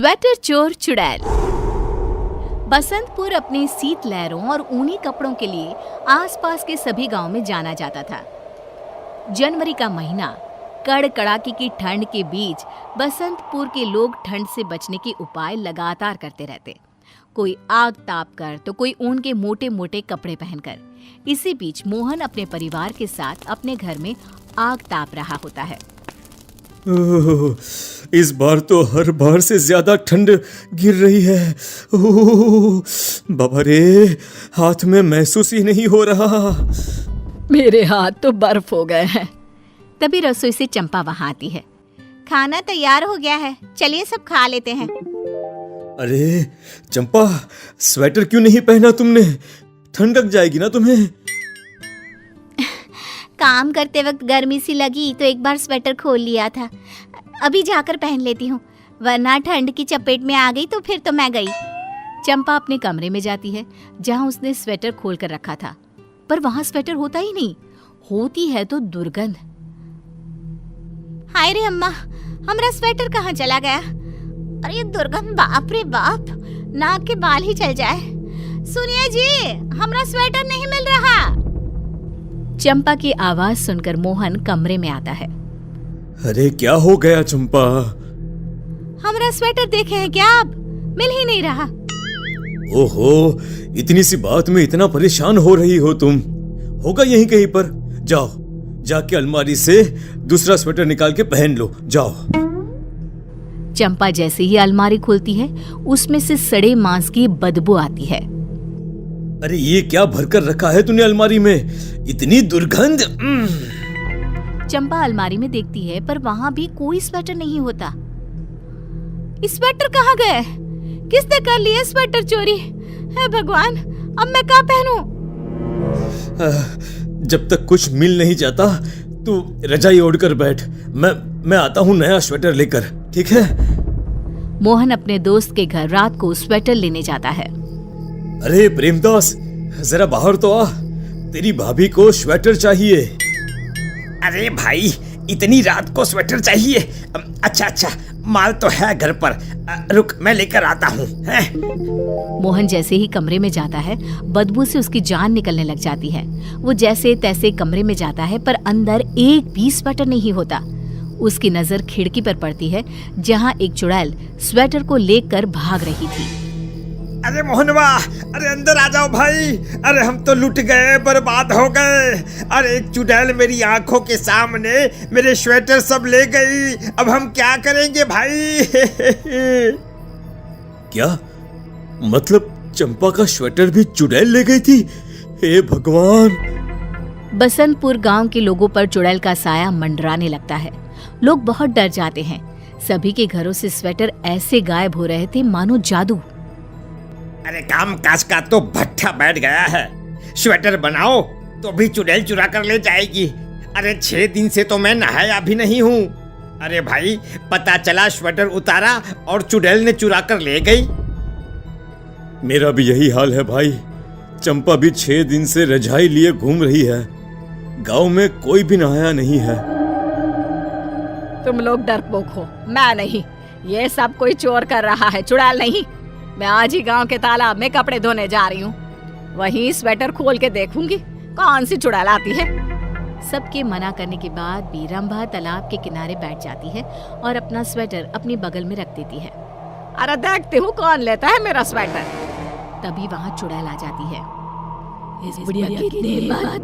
Sweater चोर चुड़ैल। बसंतपुर अपने शीतलहरों और ऊनी कपड़ों के लिए आसपास के सभी गांवों में जाना जाता था। जनवरी का महीना, कड़कड़ाके की ठंड के बीच बसंतपुर के लोग ठंड से बचने के उपाय लगातार करते रहते। कोई आग ताप कर तो कोई ऊन के मोटे मोटे कपड़े पहनकर। इसी बीच मोहन अपने परिवार के साथ अपने घर में आग ताप रहा होता है। इस बार तो हर बार से ज्यादा ठंड गिर रही है। बाबा रे, हाथ में महसूस ही नहीं हो रहा। मेरे हाथ तो बर्फ हो गए हैं। तभी रसोई से चंपा वहां आती है। खाना तैयार हो गया है, चलिए सब खा लेते हैं। अरे चंपा, स्वेटर क्यों नहीं पहना तुमने? ठंड लग जाएगी ना तुम्हें। काम करते वक्त गर्मी सी लगी तो एक बार स्वेटर खोल लिया था। अभी जाकर पहन लेती हूँ, वरना ठंड की चपेट में आ गई तो फिर तो मैं गई। चंपा अपने कमरे में जाती है जहाँ उसने स्वेटर खोल कर रखा था, पर वहाँ स्वेटर होता ही नहीं। होती है तो दुर्गंध। हाय रे अम्मा, हमारा स्वेटर कहाँ चला गया? अरे दुर्गंध, बाप रे बाप, नाक के बाल ही चल जाए। सुनिए जी, हमारा स्वेटर नहीं मिल रहा। चंपा की आवाज सुनकर मोहन कमरे में आता है। अरे क्या हो गया चंपा? हमारा स्वेटर देखे हैं क्या आप? मिल ही नहीं रहा। ओहो, इतनी सी बात में इतना परेशान हो रही हो तुम? होगा यहीं कहीं पर। जाओ, जाके अलमारी से दूसरा स्वेटर निकाल के पहन लो, जाओ। चंपा जैसे ही अलमारी खोलती है, उसमें से सड़े मांस की बदबू आती है। अरे ये क्या भरकर रखा है तूने अलमारी में? इतनी दुर्गंध। चंपा अलमारी में देखती है, पर वहाँ भी कोई स्वेटर नहीं होता। स्वेटर कहाँ गए? किसने कर लिया स्वेटर चोरी? हे भगवान, अब मैं क्या पहनूं? जब तक कुछ मिल नहीं जाता तू रजाई ओढ़कर बैठ। मैं आता हूँ नया स्वेटर लेकर, ठीक है? मोहन अपने दोस्त के घर रात को स्वेटर लेने जाता है। अरे प्रेमदास, जरा बाहर तो आ, तेरी भाभी को स्वेटर चाहिए। अरे भाई, इतनी रात को स्वेटर चाहिए? अच्छा, माल तो है घर पर। रुक, मैं लेकर आता हूँ। मोहन जैसे ही कमरे में जाता है, बदबू से उसकी जान निकलने लग जाती है। वो जैसे तैसे कमरे में जाता है, पर अंदर एक भी स्वेटर नहीं होता। उसकी नजर खिड़की पर पड़ती है, जहाँ एक चुड़ैल स्वेटर को लेकर भाग रही थी। अरे मोहनवा, अरे अंदर आ जाओ भाई। अरे हम तो लुट गए, बर्बाद हो गए। अरे एक चुड़ैल मेरी आंखों के सामने मेरे स्वेटर सब ले गई। अब हम क्या करेंगे भाई? क्या मतलब? चंपा का स्वेटर भी चुड़ैल ले गई थी? हे भगवान! बसंतपुर गांव के लोगों पर चुड़ैल का साया मंडराने लगता है। लोग बहुत डर जाते हैं। सभी के घरों से स्वेटर ऐसे गायब हो रहे थे मानो जादू। अरे काम काज का तो भट्ठा बैठ गया है। स्वेटर बनाओ तो भी चुड़ैल चुरा कर ले जाएगी। अरे 6 दिन से तो मैं नहाया भी नहीं हूँ। अरे भाई, पता चला स्वेटर उतारा और चुड़ैल ने चुरा कर ले गई। मेरा भी यही हाल है भाई। चंपा भी 6 दिन से रजाई लिए घूम रही है। गांव में कोई भी नहाया नहीं है। तुम लोग डरपोक हो, मैं नहीं। ये सब कोई चोर कर रहा है, चुड़ैल नहीं। मैं आज ही गांव के तालाब में कपड़े धोने जा रही हूँ। वहीं स्वेटर खोल के देखूंगी कौन सी चुड़ैल आती है। सबके मना करने के बाद भी रंभा तालाब के किनारे बैठ जाती है और अपना स्वेटर अपनी बगल में रख देती है। अरे देखती हूँ कौन लेता है मेरा स्वेटर। तभी वहाँ चुड़ैल आ जाती है। इस बुढ़िया की इतनी बात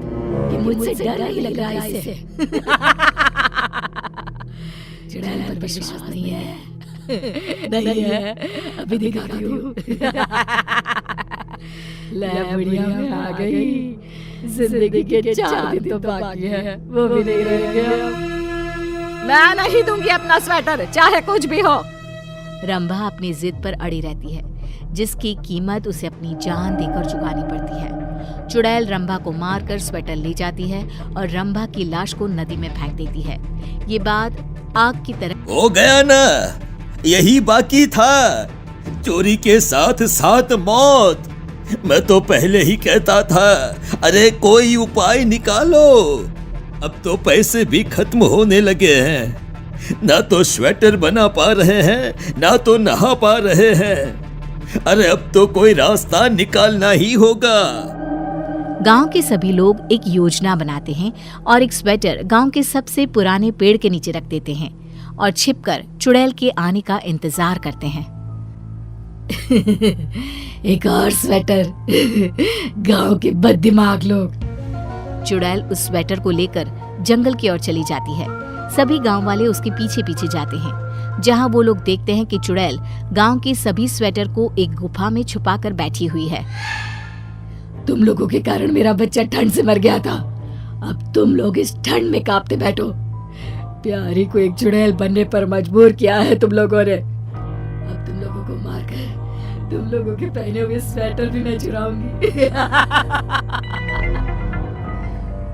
कि मुझसे डर ही लग रहा है इसे। चुड़ैल पर विश्वास नहीं है। नहीं है, अभी दिखाती हूँ। ले बुढ़िया में आ गई। जिंदगी के 4 दिन तो बाकी है, वो भी नहीं रह गया। मैं नहीं दूंगी अपना स्वेटर, चाहे कुछ भी हो। रंभा अपनी जिद पर अड़ी रहती है, जिसकी कीमत उसे अपनी जान देकर चुकानी पड़ती है। चुड़ैल रंभा को मारकर स्वेटर ले जाती है और रंभा की लाश को नदी में फेंक देती है। ये बात आग की तरह हो गया ना, यही बाकी था। चोरी के साथ साथ मौत। मैं तो पहले ही कहता था, अरे कोई उपाय निकालो। अब तो पैसे भी खत्म होने लगे हैं। ना तो स्वेटर बना पा रहे हैं, ना तो नहा पा रहे हैं। अरे अब तो कोई रास्ता निकालना ही होगा। गांव के सभी लोग एक योजना बनाते हैं और एक स्वेटर गांव के सबसे पुराने पेड़ के नीचे रख देते हैं और छिपकर चुड़ैल के आने का इंतजार करते हैं। एक और स्वेटर। गांव के बददिमाग लोग। चुड़ैल उस स्वेटर को लेकर जंगल की ओर चली जाती है। सभी गांव वाले उसके पीछे पीछे जाते हैं, जहां वो लोग देखते हैं कि चुड़ैल गांव के सभी स्वेटर को एक गुफा में छुपाकर बैठी हुई है। तुम लोगों के कारण मेरा बच्चा ठंड से मर गया था। अब तुम लोग इस ठंड में कांपते बैठो। प्यारी को एक चुड़ैल बनने पर मजबूर किया है तुम लोगों ने। अब तुम लोगों को मारकर तुम लोगों के पहने हुए स्वेटर भी मैं चुराऊंगी।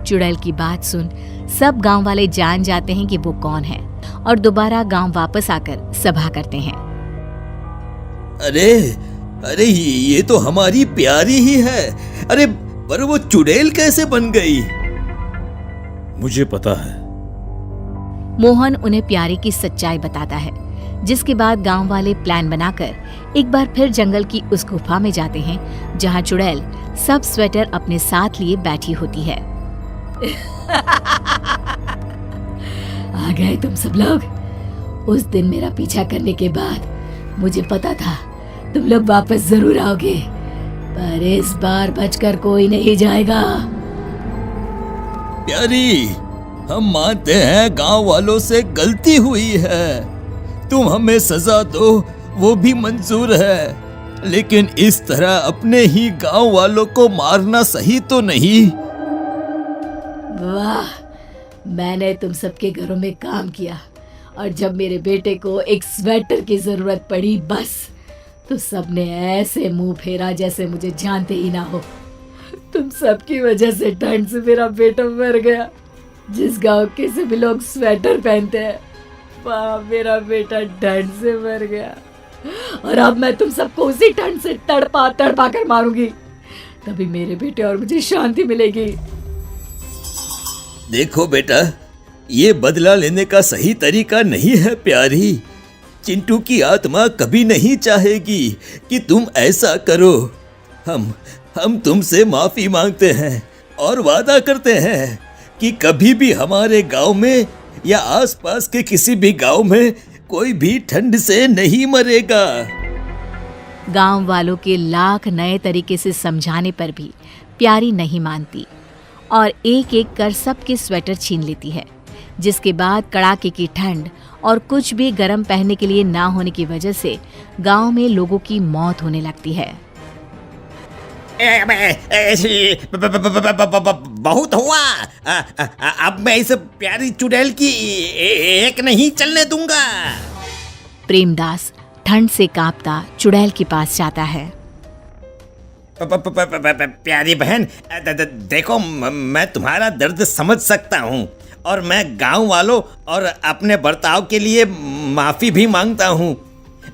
चुड़ैल की बात सुन सब गांव वाले जान जाते हैं कि वो कौन है और दोबारा गांव वापस आकर सभा करते हैं। अरे अरे ये तो हमारी प्यारी ही है। अरे पर वो चुड़ैल कैसे बन गई? मुझे पता है। मोहन उन्हें प्यारी की सच्चाई बताता है, जिसके बाद गांव वाले प्लान बनाकर एक बार फिर जंगल की उस गुफा में जाते हैं जहां चुड़ैल सब स्वेटर अपने साथ लिए बैठी होती है। आ गए तुम सब लोग। उस दिन मेरा पीछा करने के बाद मुझे पता था तुम लोग वापस जरूर आओगे, पर इस बार बचकर कोई नहीं जाएगा। प्यारी, हम मानते हैं गांव वालों से गलती हुई है। तुम हमें सजा दो वो भी मंजूर है, लेकिन इस तरह अपने ही गांव वालों को मारना सही तो नहीं। वाह, मैंने तुम सबके घरों में काम किया और जब मेरे बेटे को एक स्वेटर की जरूरत पड़ी बस तो सबने ऐसे मुंह फेरा जैसे मुझे जानते ही ना हो। तुम सबकी वजह से ठंड से मेरा बेटा मर गया। जिस गांव के सभी लोग स्वेटर पहनते हैं वहाँ मेरा बेटा ठंड से मर गया और अब मैं तुम सबको उसी ठंड से तड़पा तड़पा कर मारूंगी, तभी मेरे बेटे और मुझे शांति मिलेगी। देखो बेटा, ये बदला लेने का सही तरीका नहीं है प्यारी। चिंटू की आत्मा कभी नहीं चाहेगी कि तुम ऐसा करो। हम तुमसे माफी मांगते हैं और वादा करते हैं कि कभी भी हमारे गांव में या आसपास के किसी भी गांव में कोई भी ठंड से नहीं मरेगा। गांव वालों के लाख नए तरीके से समझाने पर भी प्यारी नहीं मानती और एक एक कर सबके स्वेटर छीन लेती है, जिसके बाद कड़ाके की ठंड और कुछ भी गर्म पहनने के लिए ना होने की वजह से गांव में लोगों की मौत होने लगती है। बहुत हुआ। अब मैं इस प्यारी चुड़ैल की एक नहीं चलने दूंगा। प्रेमदास ठंड से कांपता चुड़ैल के पास जाता है। प्यारी बहन, देखो मैं तुम्हारा दर्द समझ सकता हूँ और मैं गांव वालों और अपने बर्ताव के लिए माफ़ी भी मांगता हूँ।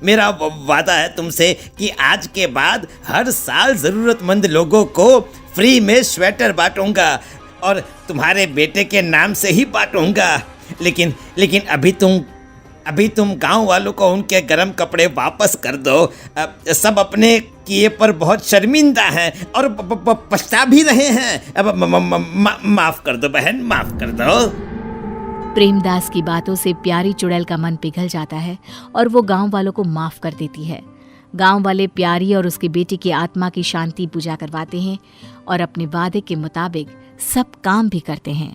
मेरा वादा है तुमसे कि आज के बाद हर साल ज़रूरतमंद लोगों को फ्री में स्वेटर बांटूंगा और तुम्हारे बेटे के नाम से ही बांटूंगा। लेकिन अभी तुम गांव वालों को उनके गर्म कपड़े वापस कर दो। सब अपने किए पर बहुत शर्मिंदा हैं और पछता भी रहे हैं। अब माफ़ कर दो बहन, माफ़ कर दो। प्रेमदास की बातों से प्यारी चुड़ैल का मन पिघल जाता है और वो गांव वालों को माफ कर देती है। गांव वाले प्यारी और उसके बेटे की आत्मा की शांति पूजा करवाते हैं और अपने वादे के मुताबिक सब काम भी करते हैं।